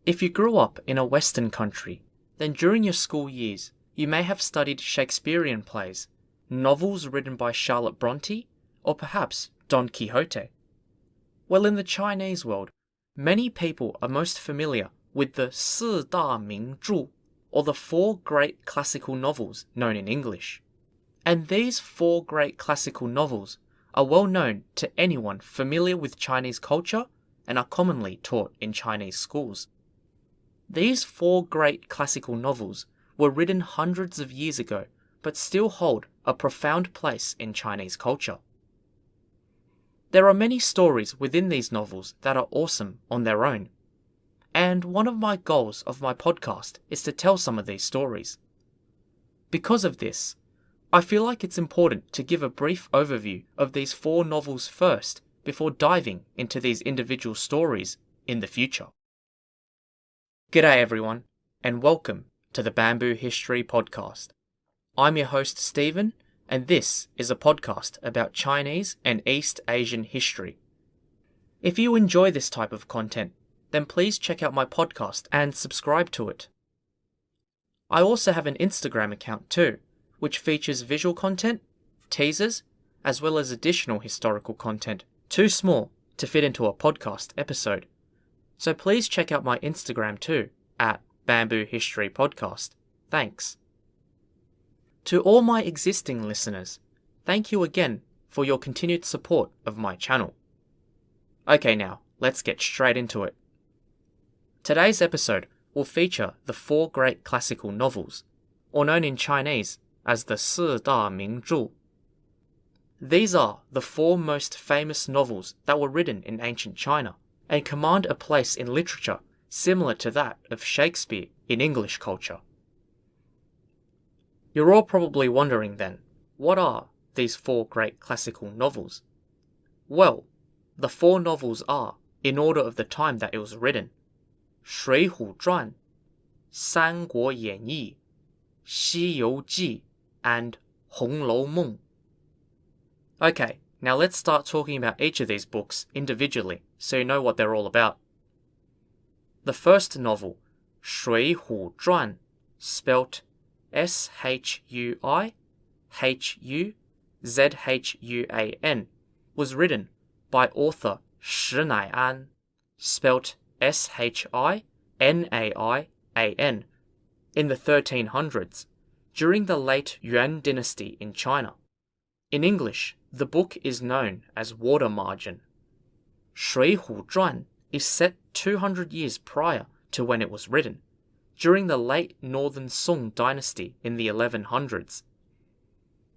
If you grew up in a Western country, then during your school years, you may have studied Shakespearean plays, novels written by Charlotte Bronte, or perhaps Don Quixote. Well, in the Chinese world, many people are most familiar with the 四大名著, or the four great classical novels known in English. And these four great classical novels are well known to anyone familiar with Chinese culture and are commonly taught in Chinese schools. These four great classical novels were written hundreds of years ago, but still hold a profound place in Chinese culture. There are many stories within these novels that are awesome on their own, and one of my goals of my podcast is to tell some of these stories. Because of this, I feel like it's important to give a brief overview of these four novels first before diving into these individual stories in the future. G'day everyone, and welcome to the Bamboo History Podcast. I'm your host Stephen, and this is a podcast about Chinese and East Asian history. If you enjoy this type of content, then please check out my podcast and subscribe to it. I also have an Instagram account too, which features visual content, teasers, as well as additional historical content, too small to fit into a podcast episode. So please check out my Instagram too, at Bamboo History Podcast. Thanks. To all my existing listeners, thank you again for your continued support of my channel. Okay now, let's get straight into it. Today's episode will feature the four great classical novels, or known in Chinese as the 四大名著. These are the four most famous novels that were written in ancient China, and command a place in literature similar to that of Shakespeare in English culture. You're all probably wondering then, what are these four great classical novels? Well, the four novels are, in order of the time that it was written, Shui Hu Zhuan, 三国演义, Shiyouji, and Hong Lou Meng. Okay, now let's start talking about each of these books individually so you know what they're all about. The first novel, Shui Hu Zhuan, spelt Shuizhuan, was written by author Shi Naian, spelt Shinaian, in the 1300s, during the late Yuan dynasty in China. In English, the book is known as Water Margin. Shui Hu Zhuan is set 200 years prior to when it was written, during the late Northern Song dynasty in the 1100s.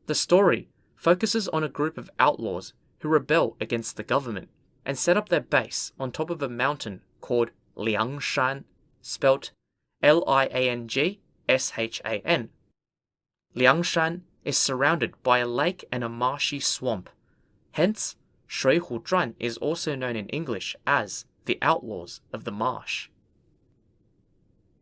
The story focuses on a group of outlaws who rebel against the government and set up their base on top of a mountain called Liangshan, spelt Liangshan. Liangshan is surrounded by a lake and a marshy swamp. Hence, Shui Hu Zhuan is also known in English as the Outlaws of the Marsh.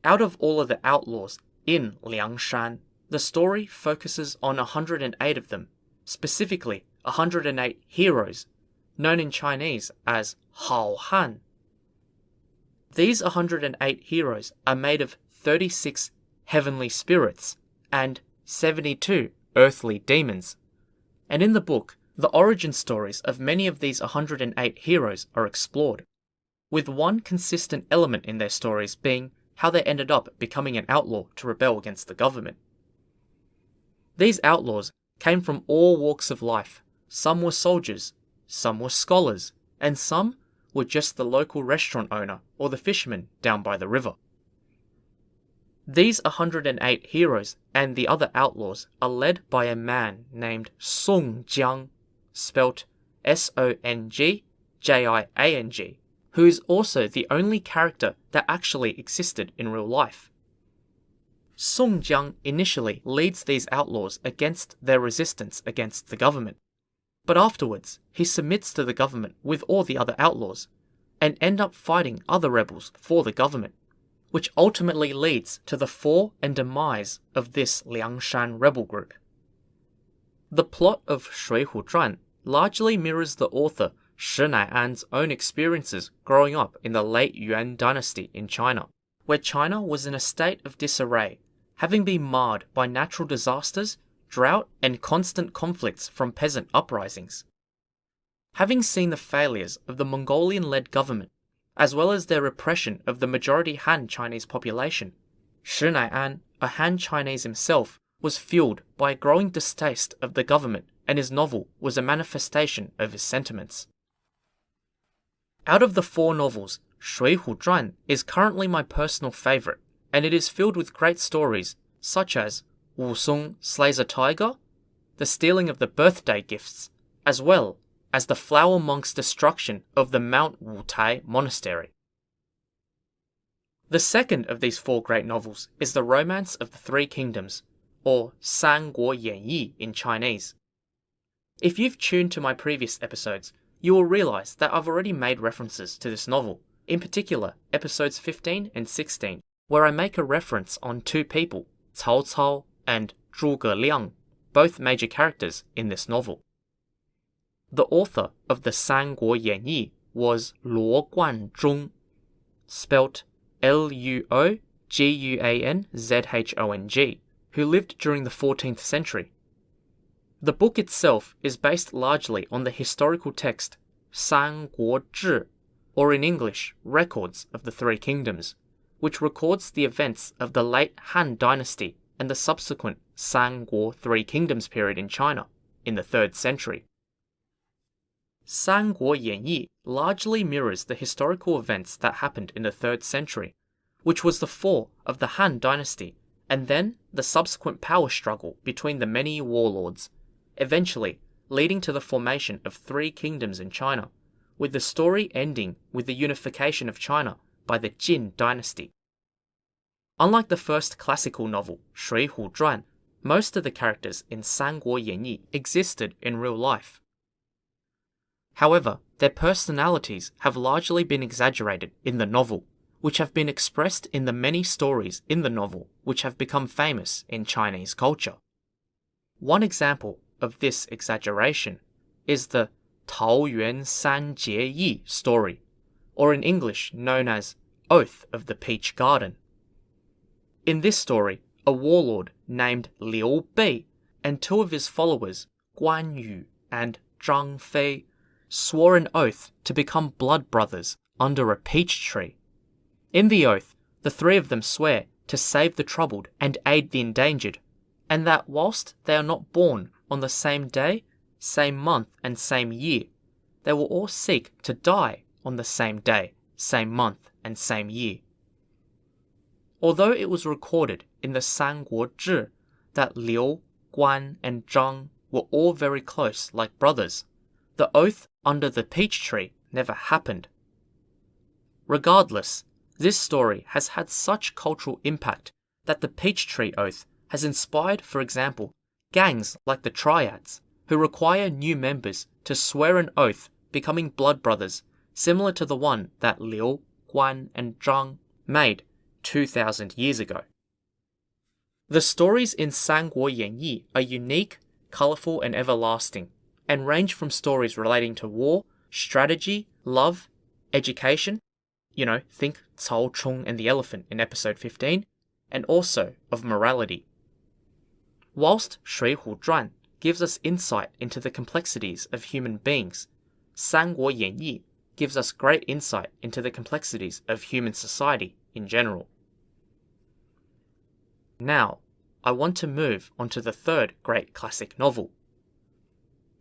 Out of all of the outlaws in Liangshan, the story focuses on 108 of them, specifically 108 heroes, known in Chinese as Hao Han. These 108 heroes are made of 36 heavenly spirits and 72 earthly demons. And in the book, the origin stories of many of these 108 heroes are explored, with one consistent element in their stories being how they ended up becoming an outlaw to rebel against the government. These outlaws came from all walks of life. Some were soldiers, some were scholars, and some were just the local restaurant owner or the fisherman down by the river. These 108 heroes and the other outlaws are led by a man named Song Jiang, spelt Songjiang, who is also the only character that actually existed in real life. Song Jiang initially leads these outlaws against their resistance against the government, but afterwards he submits to the government with all the other outlaws, and end up fighting other rebels for the government, which ultimately leads to the fall and demise of this Liangshan rebel group. The plot of Shui Hu Zhuan largely mirrors the author Shi Nai'an's own experiences growing up in the late Yuan dynasty in China, where China was in a state of disarray, having been marred by natural disasters, drought, and constant conflicts from peasant uprisings. Having seen the failures of the Mongolian-led government, as well as their repression of the majority Han Chinese population, Shi Nai'an, a Han Chinese himself, was fueled by a growing distaste of the government, and his novel was a manifestation of his sentiments. Out of the 4 novels, Shui Hu Zhuan is currently my personal favourite, and it is filled with great stories such as Wu Song slays a tiger, the stealing of the birthday gifts, as well as the flower monk's destruction of the Mount Wu Tai monastery. The second of these 4 great novels is the Romance of the Three Kingdoms, or San Guo Yan Yi in Chinese. If you've tuned to my previous episodes, you will realise that I've already made references to this novel, in particular episodes 15 and 16, where I make a reference on 2 people, Cao Cao and Zhuge Liang, both major characters in this novel. The author of the San Guo Yan Yi was Luo Guanzhong, spelt Luoguanzhong, who lived during the 14th century. The book itself is based largely on the historical text San Guo Zhi, or in English, Records of the Three Kingdoms, which records the events of the late Han Dynasty and the subsequent San Guo Three Kingdoms period in China in the 3rd century. San Guo Yan Yi largely mirrors the historical events that happened in the 3rd century, which was the fall of the Han Dynasty and then the subsequent power struggle between the many warlords, eventually leading to the formation of 3 kingdoms in China, with the story ending with the unification of China by the Jin dynasty. Unlike the first classical novel, Shui Hu Zhuan, most of the characters in San Guo Yan Yi existed in real life. However, their personalities have largely been exaggerated in the novel, which have been expressed in the many stories in the novel which have become famous in Chinese culture. One example of this exaggeration is the Taoyuan San Jie Yi story, or in English known as Oath of the Peach Garden. In this story, a warlord named Liu Bei and 2 of his followers, Guan Yu and Zhang Fei, swore an oath to become blood brothers under a peach tree. In the oath, the 3 of them swear to save the troubled and aid the endangered, and that whilst they are not born on the same day, same month, and same year, they will all seek to die on the same day, same month, and same year. Although it was recorded in the San Guo Zhi that Liu, Guan, and Zhang were all very close like brothers, the oath under the peach tree never happened. Regardless, this story has had such cultural impact that the peach tree oath has inspired, for example, gangs like the Triads, who require new members to swear an oath becoming blood brothers similar to the one that Liu, Guan, and Zhang made 2,000 years ago. The stories in San Guo Yan Yi are unique, colourful, and everlasting, and range from stories relating to war, strategy, love, education, think Cao Chong and the elephant in episode 15, and also of morality. Whilst Shui Hu Zhuan gives us insight into the complexities of human beings, San Guo Yan Yi gives us great insight into the complexities of human society in general. Now, I want to move on to the 3rd great classic novel.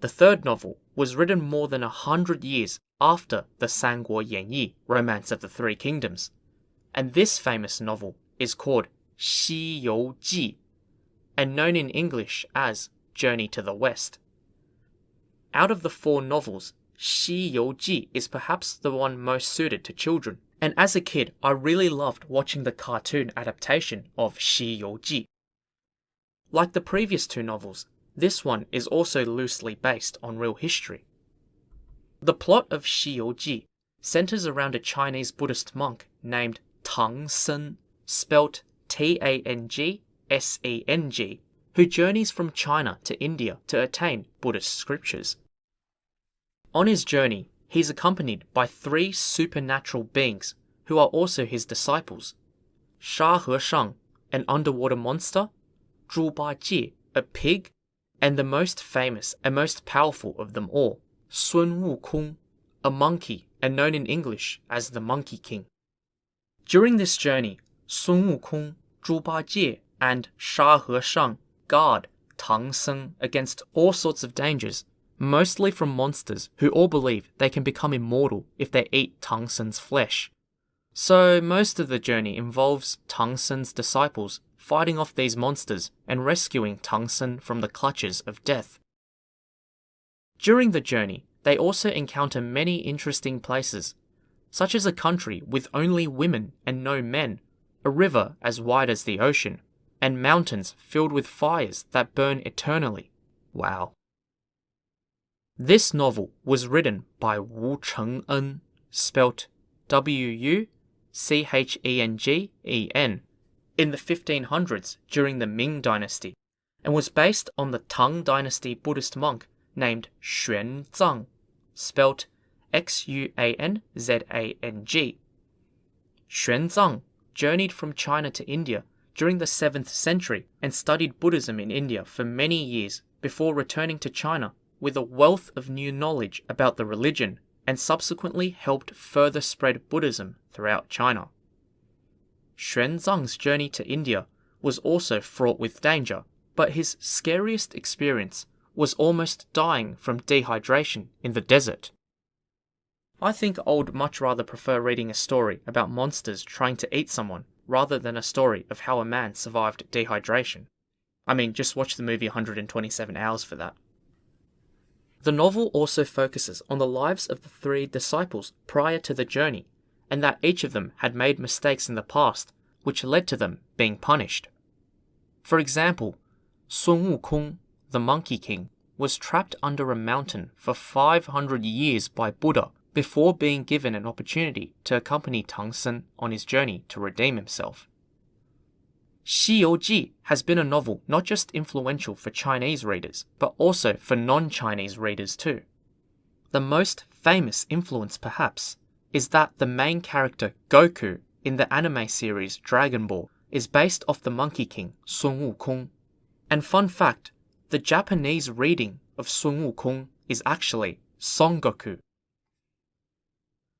The 3rd novel was written more than 100 years after the San Guo Yan Yi Romance of the Three Kingdoms, and this famous novel is called Shiyouji, and known in English as Journey to the West. Out of the 4 novels, Shiyouji is perhaps the one most suited to children, and as a kid I really loved watching the cartoon adaptation of Shiyouji. Like the previous 2 novels, this one is also loosely based on real history. The plot of Shiyouji centers around a Chinese Buddhist monk named Tang Sen, spelt Tangsseng, who journeys from China to India to attain Buddhist scriptures. On his journey, he's accompanied by 3 supernatural beings who are also his disciples. Sha He Shang, an underwater monster, Zhu Ba Jie, a pig, and the most famous and most powerful of them all, Sun Wukong, a monkey and known in English as the Monkey King. During this journey, Sun Wukong, Zhu Ba Jie, and Sha He Shang guard Tang Sen against all sorts of dangers, mostly from monsters who all believe they can become immortal if they eat Tang Sen's flesh. So most of the journey involves Tang Sen's disciples fighting off these monsters and rescuing Tang Sen from the clutches of death. During the journey, they also encounter many interesting places, such as a country with only women and no men, a river as wide as the ocean, and mountains filled with fires that burn eternally. Wow. This novel was written by Wu Cheng'en, spelt Wuchengen, in the 1500s during the Ming Dynasty, and was based on the Tang Dynasty Buddhist monk named Xuanzang, spelt Xuanzang. Xuanzang journeyed from China to India during the 7th century and studied Buddhism in India for many years before returning to China with a wealth of new knowledge about the religion, and subsequently helped further spread Buddhism throughout China. Xuanzang's journey to India was also fraught with danger, but his scariest experience was almost dying from dehydration in the desert. I think I would much rather prefer reading a story about monsters trying to eat someone rather than a story of how a man survived dehydration. I mean, just watch the movie 127 Hours for that. The novel also focuses on the lives of the 3 disciples prior to the journey, and that each of them had made mistakes in the past, which led to them being punished. For example, Sun Wukong, the Monkey King, was trapped under a mountain for 500 years by Buddha before being given an opportunity to accompany Tang Sen on his journey to redeem himself. Shiyouji has been a novel not just influential for Chinese readers, but also for non-Chinese readers too. The most famous influence, perhaps, is that the main character Goku in the anime series Dragon Ball is based off the Monkey King Sun Wukong. And fun fact, the Japanese reading of Sun Wukong is actually Son Goku.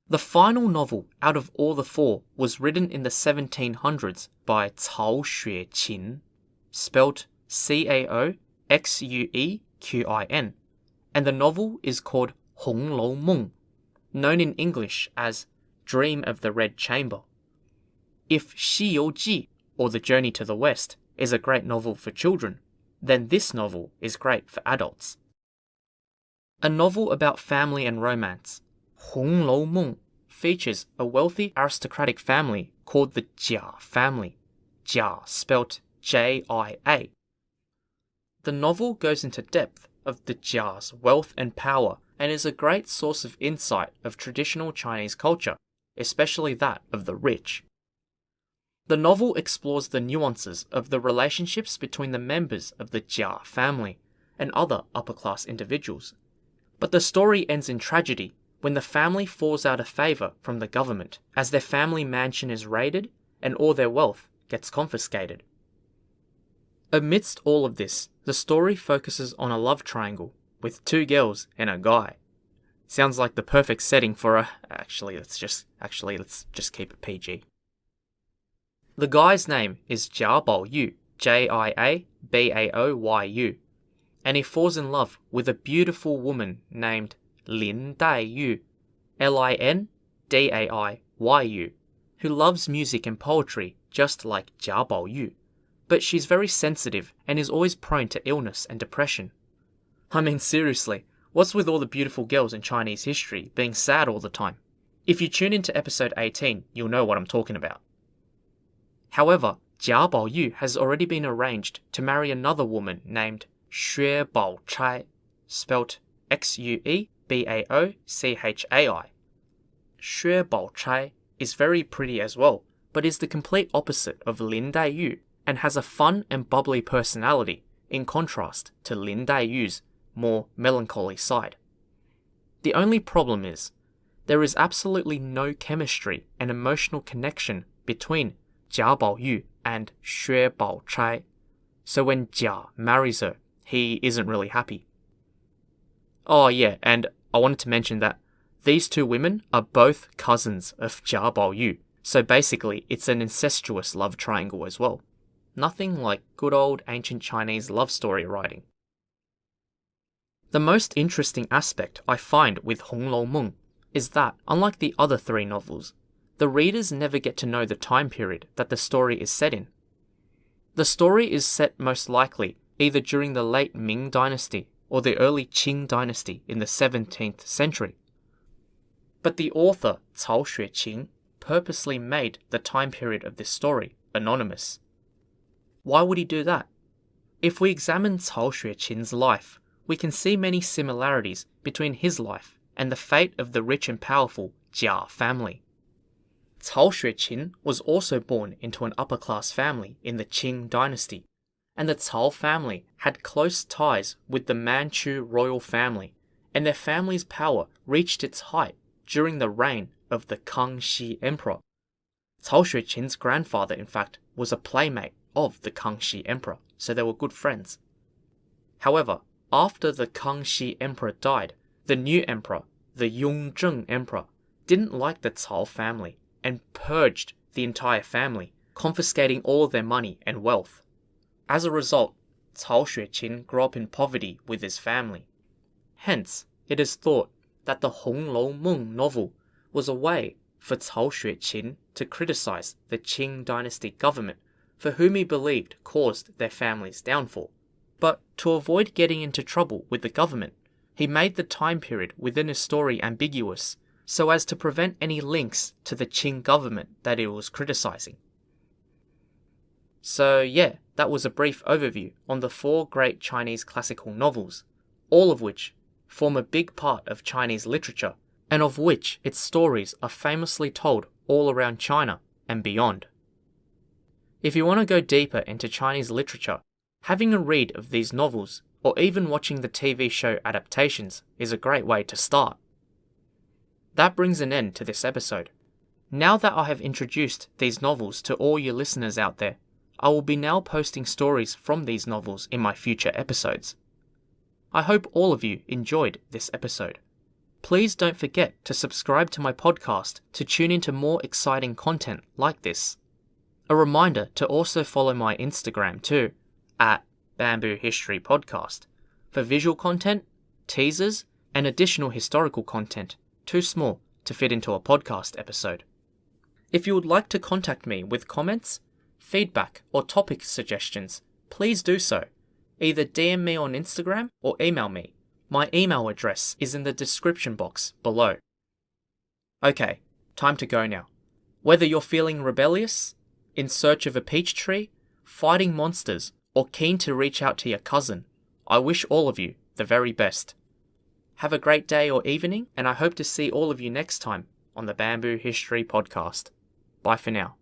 The final novel out of all the 4 was written in the 1700s by Cao Xueqin, spelt Caoxuequin, and the novel is called Hong Lou Meng, known in English as Dream of the Red Chamber. If Shiyouji, or The Journey to the West, is a great novel for children, then this novel is great for adults. A novel about family and romance, Hong Lou Meng features a wealthy aristocratic family called the Jia family, Jia spelt Jia. The novel goes into depth of the Jia's wealth and power and is a great source of insight of traditional Chinese culture, especially that of the rich. The novel explores the nuances of the relationships between the members of the Jia family and other upper-class individuals. But the story ends in tragedy when the family falls out of favour from the government, as their family mansion is raided and all their wealth gets confiscated. Amidst all of this, the story focuses on a love triangle with 2 girls and a guy. Sounds like the perfect setting for a... Let's just keep it PG. The guy's name is Jia Baoyu, Jiabaoyu, and he falls in love with a beautiful woman named Lin Daiyu, Lindaiyu, who loves music and poetry just like Jia Baoyu, but she's very sensitive and is always prone to illness and depression. I mean, seriously, what's with all the beautiful girls in Chinese history being sad all the time? If you tune into episode 18, you'll know what I'm talking about. However, Jia Baoyu has already been arranged to marry another woman named Xue Baochai, spelt Xuebaochai. Xue Baochai is very pretty as well, but is the complete opposite of Lin Daiyu and has a fun and bubbly personality, in contrast to Lin Daiyu's more melancholy side. The only problem is there is absolutely no chemistry and emotional connection between Jia Baoyu and Xue Baochai. So when Jia marries her, he isn't really happy. Oh yeah, and I wanted to mention that these two women are both cousins of Jia Baoyu, so basically it's an incestuous love triangle as well. Nothing like good old ancient Chinese love story writing. The most interesting aspect I find with Hong Lou Meng is that, unlike the other three novels, the readers never get to know the time period that the story is set in. The story is set most likely either during the late Ming dynasty or the early Qing dynasty in the 17th century. But the author, Cao Xueqin, purposely made the time period of this story anonymous. Why would he do that? If we examine Cao Xueqin's life, we can see many similarities between his life and the fate of the rich and powerful Jia family. Cao Xueqin was also born into an upper-class family in the Qing dynasty, and the Cao family had close ties with the Manchu royal family, and their family's power reached its height during the reign of the Kangxi Emperor. Cao Xueqin's grandfather, in fact, was a playmate of the Kangxi Emperor, so they were good friends. However, after the Kangxi Emperor died, the new emperor, the Yongzheng Emperor, didn't like the Cao family and purged the entire family, confiscating all of their money and wealth. As a result, Cao Xueqin grew up in poverty with his family. Hence, it is thought that the Hong Lou Meng novel was a way for Cao Xueqin to criticize the Qing dynasty government for whom he believed caused their family's downfall. But to avoid getting into trouble with the government, he made the time period within his story ambiguous so as to prevent any links to the Qing government that he was criticizing. So yeah, that was a brief overview on the 4 great Chinese classical novels, all of which form a big part of Chinese literature, and of which its stories are famously told all around China and beyond. If you want to go deeper into Chinese literature, having a read of these novels, or even watching the TV show adaptations, is a great way to start. That brings an end to this episode. Now that I have introduced these novels to all you listeners out there, I will be now posting stories from these novels in my future episodes. I hope all of you enjoyed this episode. Please don't forget to subscribe to my podcast to tune into more exciting content like this. A reminder to also follow my Instagram too, at Bamboo History Podcast, for visual content, teasers, and additional historical content too small to fit into a podcast episode. If you would like to contact me with comments, feedback, or topic suggestions, please do so. Either DM me on Instagram or email me. My email address is in the description box below. Okay, time to go now. Whether you're feeling rebellious, in search of a peach tree, fighting monsters, or keen to reach out to your cousin, I wish all of you the very best. Have a great day or evening, and I hope to see all of you next time on the Bamboo History Podcast. Bye for now.